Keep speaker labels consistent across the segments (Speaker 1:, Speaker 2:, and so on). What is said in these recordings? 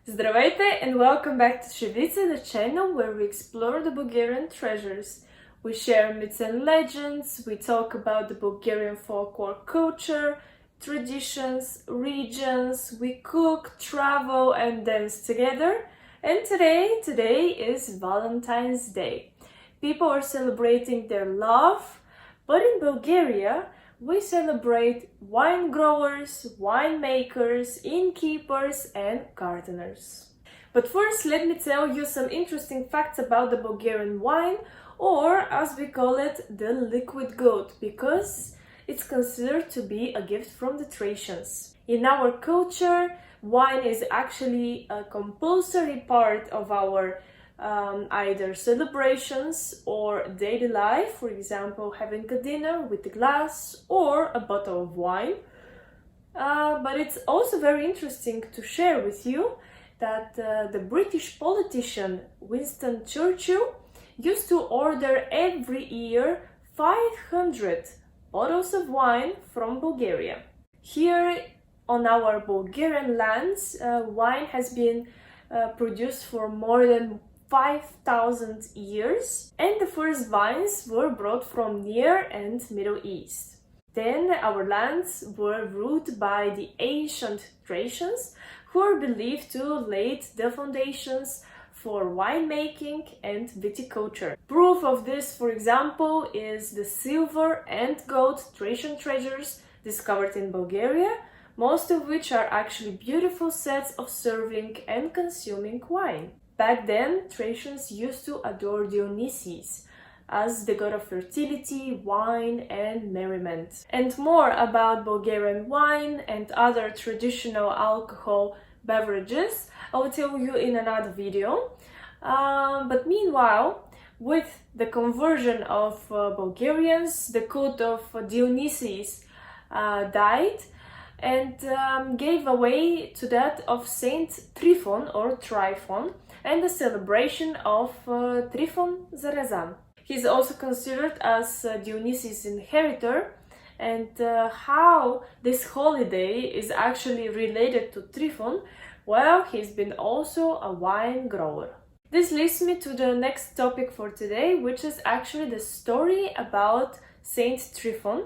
Speaker 1: Здравейте and welcome back to Šivice, the channel where we explore the Bulgarian treasures. We share myths and legends, we talk about the Bulgarian folklore culture, traditions, regions, we cook, travel and dance together. And today is Valentine's Day. People are celebrating their love, but in Bulgaria, we celebrate wine growers, winemakers, innkeepers and gardeners. But first, let me tell you some interesting facts about the Bulgarian wine, or as we call it, the liquid gold, because it's considered to be a gift from the Thracians. In our culture, wine is actually a compulsory part of our either celebrations or daily life, for example, having a dinner with a glass or a bottle of wine. But it's also very interesting to share with you that the British politician Winston Churchill used to order every year 500 bottles of wine from Bulgaria. Here on our Bulgarian lands, wine has been produced for more than 5,000 years, and the first vines were brought from Near and Middle East. Then our lands were ruled by the ancient Thracians, who are believed to lay the foundations for winemaking and viticulture. Proof of this, for example, is the silver and gold Thracian treasures discovered in Bulgaria, most of which are actually beautiful sets of serving and consuming wine. Back then, Thracians used to adore Dionysus as the god of fertility, wine, and merriment. And more about Bulgarian wine and other traditional alcohol beverages I will tell you in another video. But meanwhile, with the conversion of Bulgarians, the cult of Dionysus died and gave way to that of Saint Trifon or Tryphon, and the celebration of Trifon Zarezan. He's also considered as Dionysus' inheritor, and how this holiday is actually related to Trifon, well, he's been also a wine grower. This leads me to the next topic for today, which is actually the story about Saint Trifon.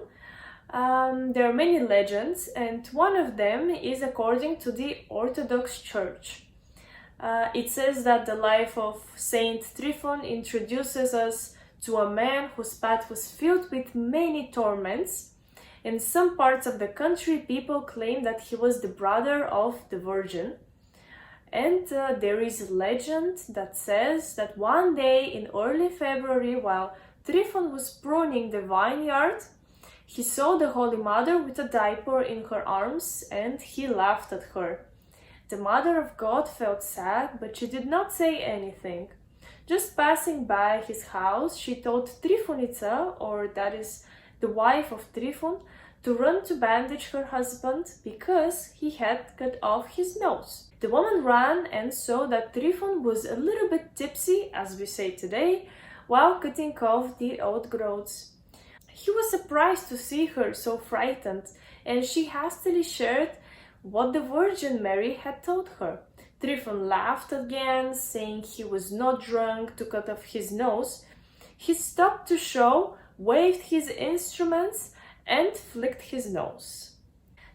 Speaker 1: There are many legends, and one of them is according to the Orthodox Church. It says that the life of Saint Trifon introduces us to a man whose path was filled with many torments. In some parts of the country, people claim that he was the brother of the Virgin. And there is a legend that says that one day in early February, while Trifon was pruning the vineyard, he saw the Holy Mother with a diaper in her arms, and he laughed at her. The Mother of God felt sad, but she did not say anything. Just passing by his house, she told Trifonitsa, or that is the wife of Trifon, to run to bandage her husband because he had cut off his nose. The woman ran and saw that Trifon was a little bit tipsy, as we say today, while cutting off the old growths. He was surprised to see her so frightened, and she hastily shared what the Virgin Mary had told her. Trifon laughed again, saying he was not drunk to cut off his nose. He stopped to show, waved his instruments, and flicked his nose.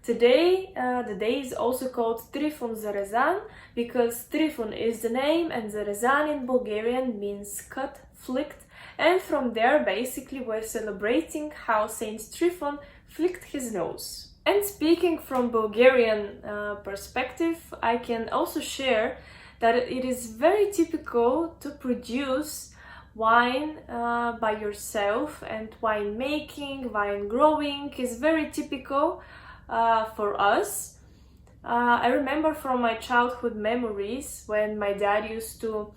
Speaker 1: Today, the day is also called Trifon Zarezan because Trifon is the name and Zarezan in Bulgarian means cut, flicked, and from there basically we're celebrating how Saint Trifon flicked his nose. And speaking from Bulgarian perspective, I can also share that it is very typical to produce wine by yourself, and wine making, wine growing is very typical for us. I remember from my childhood memories when my dad used to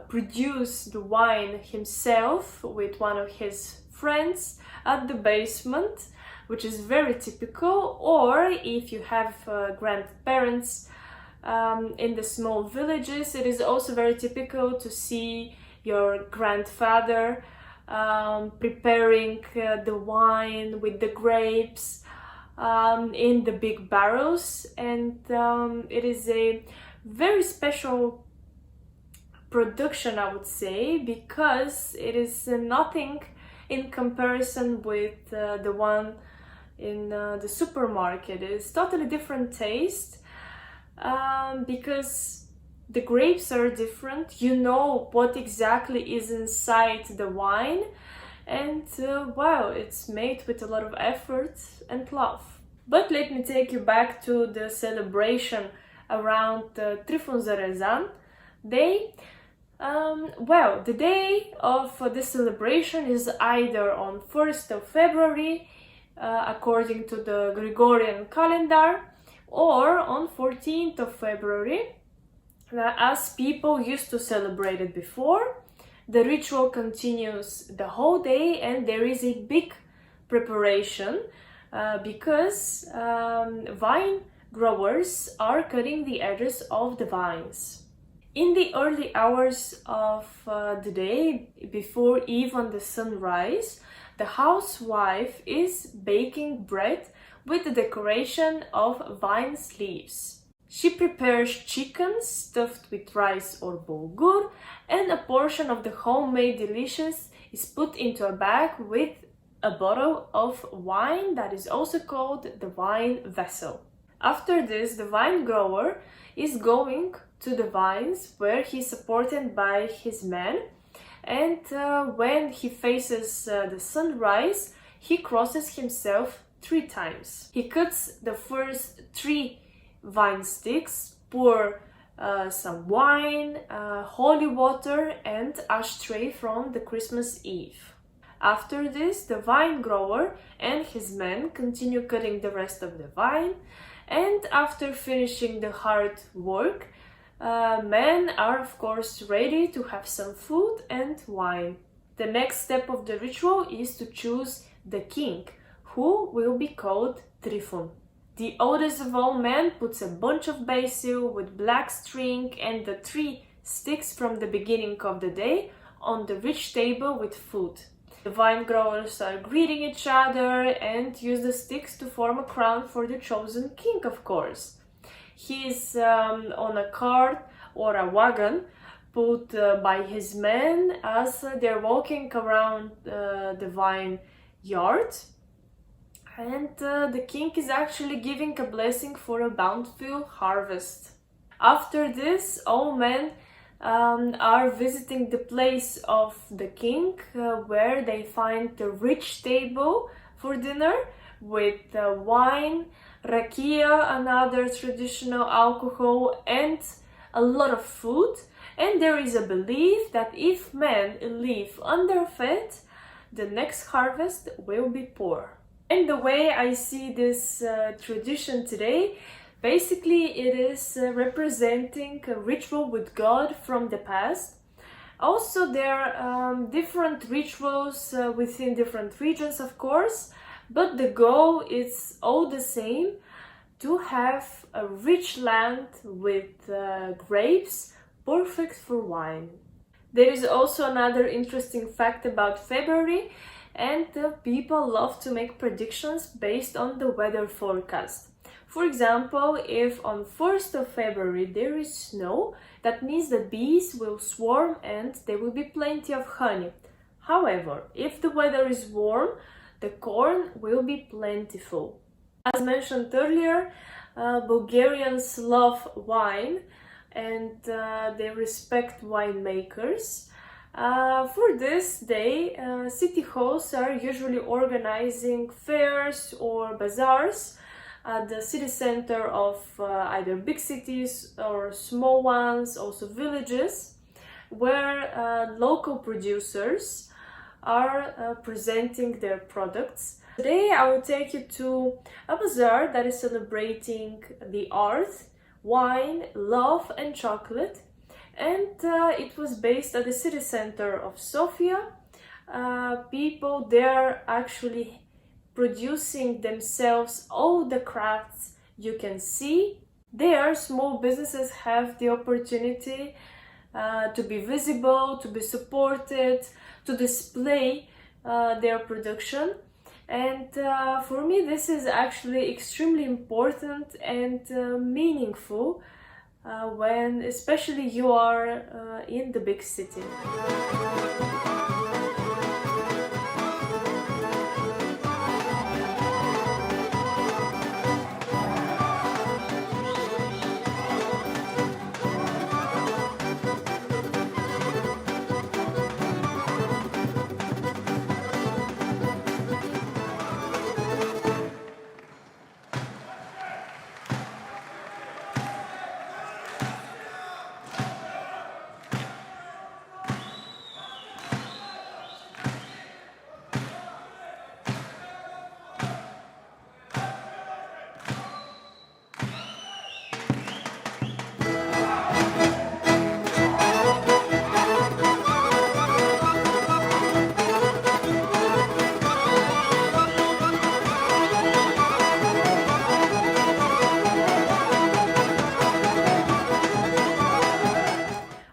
Speaker 1: produce the wine himself with one of his friends at the basement, which is very typical. Or if you have grandparents in the small villages, it is also very typical to see your grandfather preparing the wine with the grapes in the big barrels, and it is a very special production, I would say, because it is nothing in comparison with the one in the supermarket. It is totally different taste, because the grapes are different. You know what exactly is inside the wine, and wow, it's made with a lot of effort and love. But let me take you back to the celebration around Trifon Zarezan day. Well, the day of the celebration is either on 1st of February, according to the Gregorian calendar, or on 14th of February, as people used to celebrate it before. The ritual continues the whole day, and there is a big preparation because vine growers are cutting the edges of the vines. In the early hours of the day, before even the sunrise, the housewife is baking bread with the decoration of vine leaves. She prepares chicken stuffed with rice or bulgur, and a portion of the homemade delicious is put into a bag with a bottle of wine that is also called the wine vessel. After this, the vine grower is going to the vines, where he is supported by his men, and when he faces the sunrise, he crosses himself 3 times. He cuts the first 3 vine sticks, pour some wine, holy water and ashtray from the Christmas Eve. After this, the vine grower and his men continue cutting the rest of the vine, and after finishing the hard work, men are of course ready to have some food and wine. The next step of the ritual is to choose the king, who will be called Trifon. The oldest of all men puts a bunch of basil with black string and the 3 sticks from the beginning of the day on the rich table with food. The vine growers are greeting each other and use the sticks to form a crown for the chosen king, of course. He is on a cart or a wagon put by his men as they're walking around the vine yard. And the king is actually giving a blessing for a bountiful harvest. After this, all men are visiting the place of the king, where they find the rich table for dinner with wine, rakia, another traditional alcohol, and a lot of food. And there is a belief that if men live underfed, the next harvest will be poor. And the way I see this tradition today, basically it is representing a ritual with God from the past. Also, there are different rituals within different regions, of course, but the goal is all the same: to have a rich land with grapes perfect for wine. There is also another interesting fact about February, and people love to make predictions based on the weather forecast. For example, if on 1st of February there is snow, that means the bees will swarm and there will be plenty of honey. However, if the weather is warm, the corn will be plentiful. As mentioned earlier, Bulgarians love wine and they respect winemakers. For this day, city halls are usually organizing fairs or bazaars at the city center of either big cities or small ones, also villages, where local producers are presenting their products. Today I will take you to a bazaar that is celebrating the art, wine, love and chocolate, and it was based at the city center of Sofia. People there actually producing themselves all the crafts you can see. There, small businesses have the opportunity to be visible, to be supported, to display their production. And for me, this is actually extremely important and meaningful, when especially you are in the big city.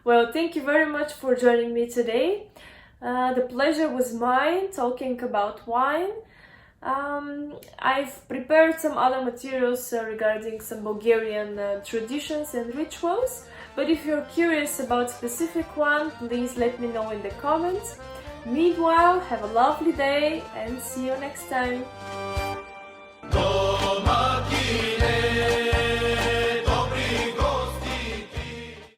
Speaker 1: Well, thank you very much for joining me today. The pleasure was mine talking about wine. I've prepared some other materials regarding some Bulgarian traditions and rituals, but if you're curious about specific one, please let me know in the comments. Meanwhile, have a lovely day and see you next time.